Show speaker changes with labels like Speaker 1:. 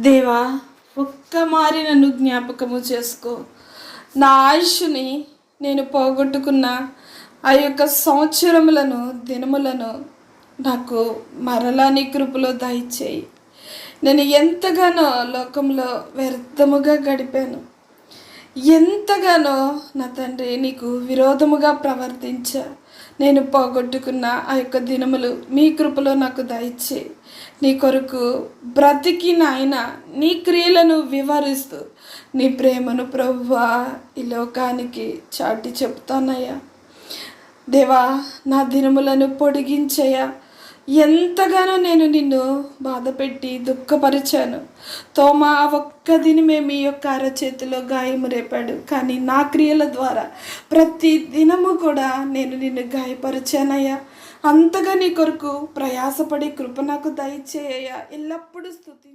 Speaker 1: దేవా, ఒక్క మారి నన్ను జ్ఞాపకము చేసుకో. నా ఆయుష్ని నేను పోగొట్టుకున్న ఆ యొక్క సంవత్సరములను, దినములను నాకు మరలా నీ కృపలో దయచేయి. నేను ఎంతగానో లోకంలో వ్యర్థముగా గడిపాను. ఎంతగానో నా తండ్రి నీకు విరోధముగా ప్రవర్తించా. నేను పోగొట్టుకున్న ఆ యొక్క దినములు మీ కృపలో నాకు దయచేయి. నీ కొరకు బ్రతికి నాయన నీ క్రియలను వివరిస్తూ నీ ప్రేమను ప్రభువా ఈ లోకానికి చాటి చెప్తానయ్యా. దేవా, నా దినములను పొడిగించయ్యా. ఎంతగానో నేను నిన్ను బాధపెట్టి దుఃఖపరిచాను. తోమా ఆ ఒక్క దినమే మీ యొక్క అరచేతిలో గాయము రేపాడు, కానీ నా క్రియల ద్వారా ప్రతి దినము కూడా నేను నిన్ను గాయపరిచానయ్యా. అంతగా నీ కొరకు ప్రయాసపడి కృప నాకు దయచేయ్యా. ఎల్లప్పుడూ స్తుతి